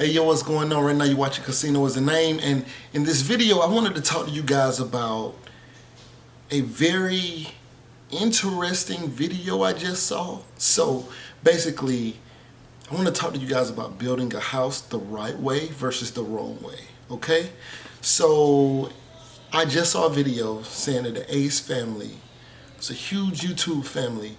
Hey, yo, what's going on right now? You're watching Casino is the Name, and in this video, I wanted to talk to you guys about a very interesting video I just saw. So basically, I want to talk to you guys about building a house the right way versus the wrong way, okay? So I just saw a video saying that the Ace family, it's a huge YouTube family,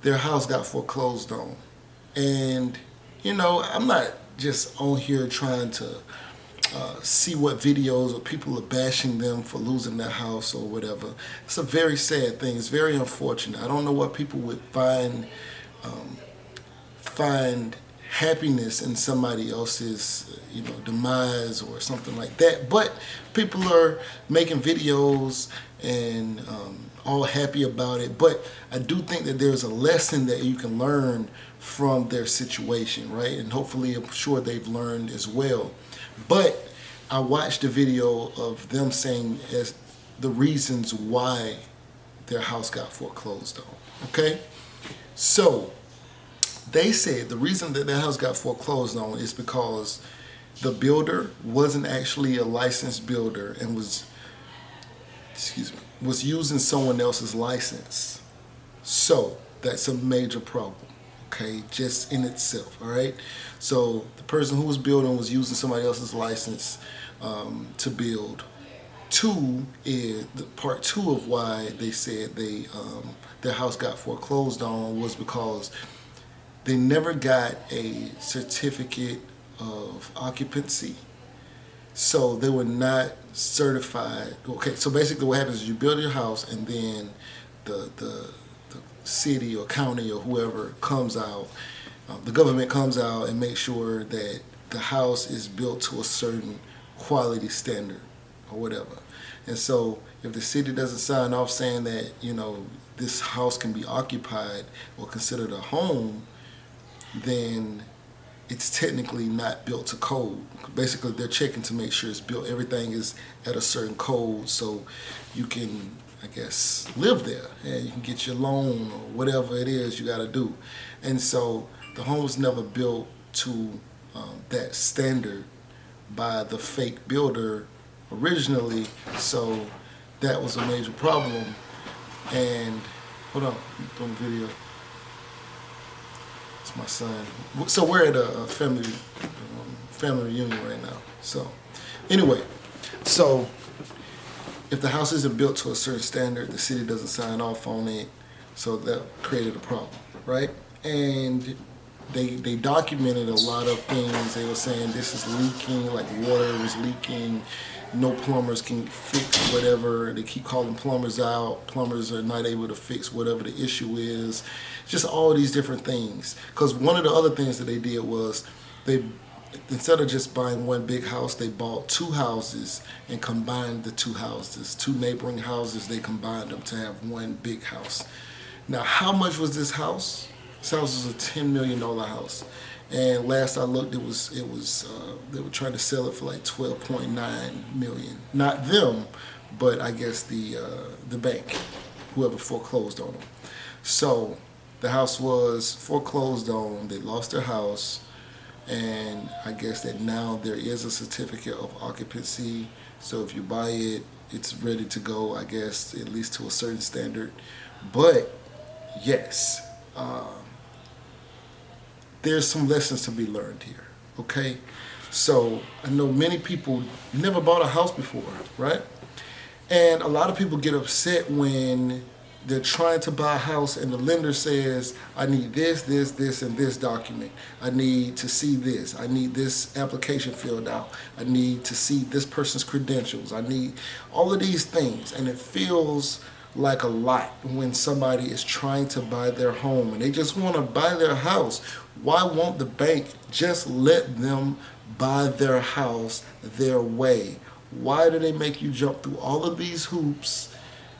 their house got foreclosed on. And, you know, I'm not just on here trying to see what videos or people are bashing them for losing their house or whatever. It's a very sad thing. It's very unfortunate. I don't know what people would find happiness in somebody else's, demise or something like that. But people are making videos and all happy about it. But I do think that there's a lesson that you can learn from their situation, right? And hopefully, I'm sure they've learned as well. But I watched a video of them saying as the reasons why their house got foreclosed on, okay? So they said the reason that their house got foreclosed on is because the builder wasn't actually a licensed builder and was using someone else's license. So that's a major problem, okay, just in itself, all right? So the person who was building was using somebody else's license to build. Two is part two of why they said their house got foreclosed on was because they never got a certificate of occupancy. So they were not certified. Okay, so basically what happens is you build your house and then the city or county or whoever comes out, the government comes out and makes sure that the house is built to a certain quality standard or whatever. And so if the city doesn't sign off saying that, this house can be occupied or considered a home, then it's technically not built to code. Basically, they're checking to make sure it's built, everything is at a certain code so you can, I guess, live there and you can get your loan or whatever it is you got to do. And so the home was never built to that standard by the fake builder originally, so that was a major problem. And hold on, I'm doing a video. It's my son. So we're at a family reunion right now. So anyway, so if the house isn't built to a certain standard, the city doesn't sign off on it, so that created a problem, right? And they documented a lot of things. They were saying this is leaking, like water was leaking, no plumbers can fix whatever. They keep calling plumbers out. Plumbers are not able to fix whatever the issue is. Just all these different things. Because one of the other things that they did was instead of just buying one big house, they bought two houses and combined the two houses. Two neighboring houses, they combined them to have one big house. Now, how much was this house? This house was a $10 million house. And last I looked, it was they were trying to sell it for like 12.9 million. Not them, but I guess the bank, whoever foreclosed on them. So the house was foreclosed on. They lost their house, and I guess that now there is a certificate of occupancy. So if you buy it, it's ready to go, I guess, at least to a certain standard. But yes, there's some lessons to be learned here, okay? So I know many people never bought a house before, right? And a lot of people get upset when they're trying to buy a house and the lender says, I need this, this, this, and this document. I need to see this. I need this application filled out. I need to see this person's credentials. I need all of these things. And it feels like a lot when somebody is trying to buy their home and they just want to buy their house. Why won't the bank just let them buy their house their way? Why do they make you jump through all of these hoops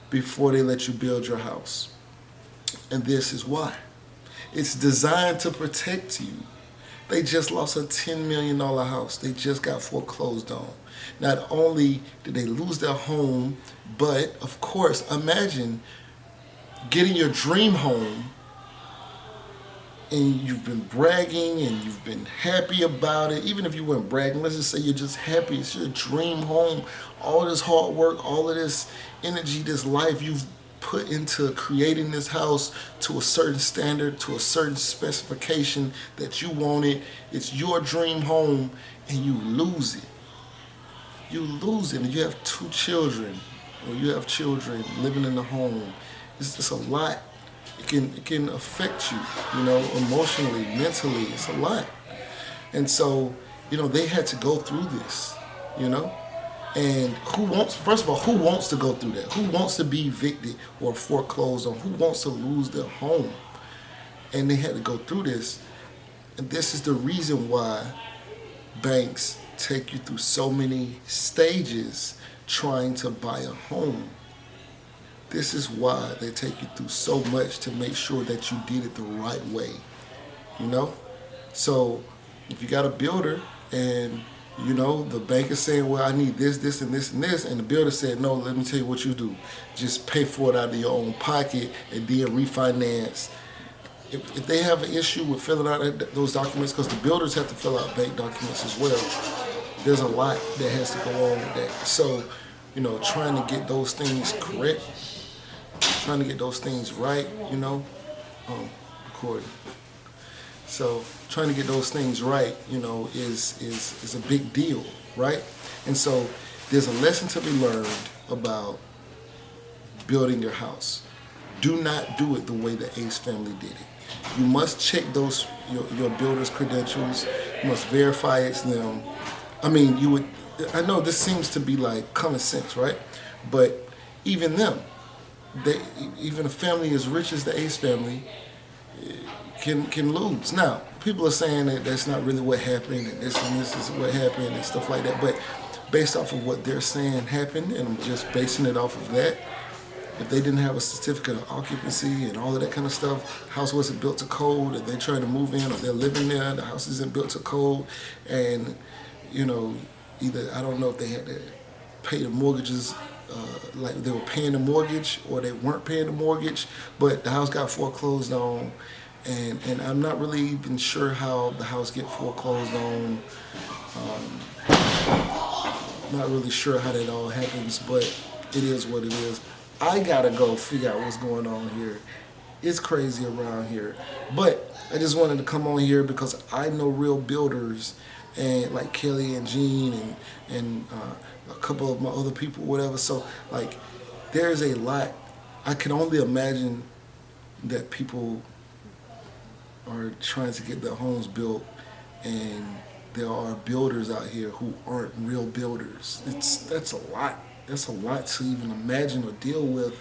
before they let you build your house? And this is why. It's designed to protect you. They just lost a $10 million house. They just got foreclosed on. Not only did they lose their home, but of course, imagine getting your dream home and you've been bragging and you've been happy about it. Even if you weren't bragging, let's just say you're just happy. It's your dream home. All this hard work, all of this energy, this life you've put into creating this house to a certain standard, to a certain specification that you wanted. It's your dream home, and you lose it. You lose it, and you have two children, or you have children living in the home. It's a lot. It can affect you, emotionally, mentally. It's a lot. And so, they had to go through this, you know. And first of all, who wants to go through that? Who wants to be evicted or foreclosed on? Who wants to lose their home? And they had to go through this. And this is the reason why banks take you through so many stages trying to buy a home. This is why they take you through so much to make sure that you did it the right way, So if you got a builder and, the bank is saying, well, I need this, this, and this, and this, and the builder said, no, let me tell you what you do. Just pay for it out of your own pocket and then refinance. If they have an issue with filling out those documents, because the builders have to fill out bank documents as well, there's a lot that has to go on with that. So, trying to get those things correct, trying to get those things right, recording. So trying to get those things right, is a big deal, right? And so there's a lesson to be learned about building your house. Do not do it the way the Ace family did it. You must check your builder's credentials. You must verify it's them. I know this seems to be like common sense, right? But even them, even a family as rich as the Ace family can lose. Now, people are saying that that's not really what happened, and this is what happened, and stuff like that. But based off of what they're saying happened, and I'm just basing it off of that, if they didn't have a certificate of occupancy and all of that kind of stuff, house wasn't built to code, and they're trying to move in, or they're living there, the house isn't built to code, and either I don't know if they had to pay the mortgages. Like they were paying the mortgage or they weren't paying the mortgage, but the house got foreclosed on, and I'm not really even sure how the house get foreclosed on. Not really sure how that all happens, but it is what it is. I gotta go figure out what's going on here. It's crazy around here, but I just wanted to come on here because I know real builders, and like Kelly and Gene and a couple of my other people, whatever. So like, there's a lot. I can only imagine that people are trying to get their homes built, and there are builders out here who aren't real builders. That's a lot. That's a lot to even imagine or deal with.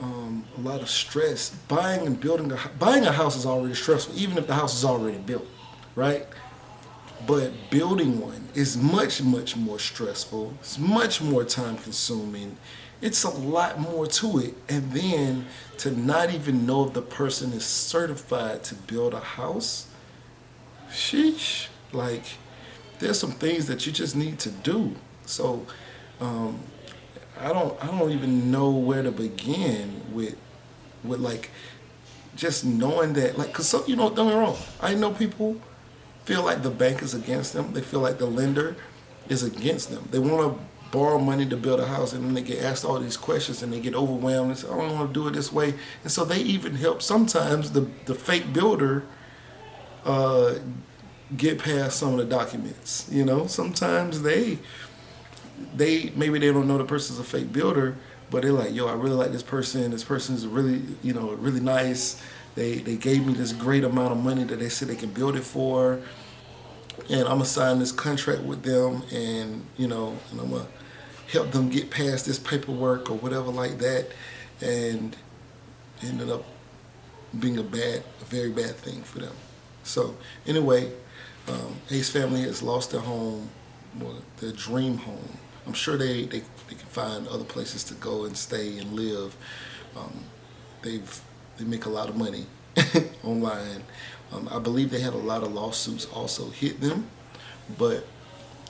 A lot of stress. Buying a house is already stressful, even if the house is already built, right? But building one is much, much more stressful. It's much more time consuming. It's a lot more to it. And then to not even know if the person is certified to build a house, sheesh. Like, there's some things that you just need to do. So, I don't even know where to begin with like, just knowing that, like, cause don't get me wrong. I know people feel like the bank is against them. They feel like the lender is against them. They want to borrow money to build a house, and then they get asked all these questions, and they get overwhelmed and say, I don't want to do it this way. And so they even help sometimes the fake builder get past some of the documents. Sometimes they maybe they don't know the person's a fake builder, but they're like, yo, I really like this person. This person's really, really nice. They gave me this great amount of money that they said they can build it for, and I'm gonna sign this contract with them, and and I'm gonna help them get past this paperwork or whatever like that, and ended up being a very bad thing for them. So anyway, Ace family has lost their home, their dream home. I'm sure they can find other places to go and stay and live. They make a lot of money online. I believe they had a lot of lawsuits also hit them, but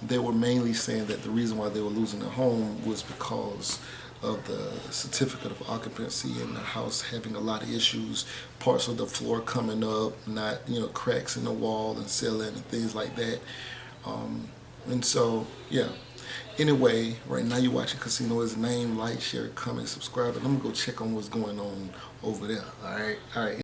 they were mainly saying that the reason why they were losing their home was because of the certificate of occupancy and the house having a lot of issues, parts of the floor coming up, not, cracks in the wall and ceiling and things like that. And so, yeah. Anyway, right now you're watching Casino Is Name. Like, share, comment, subscribe. And I'm going to go check on what's going on over there. All right.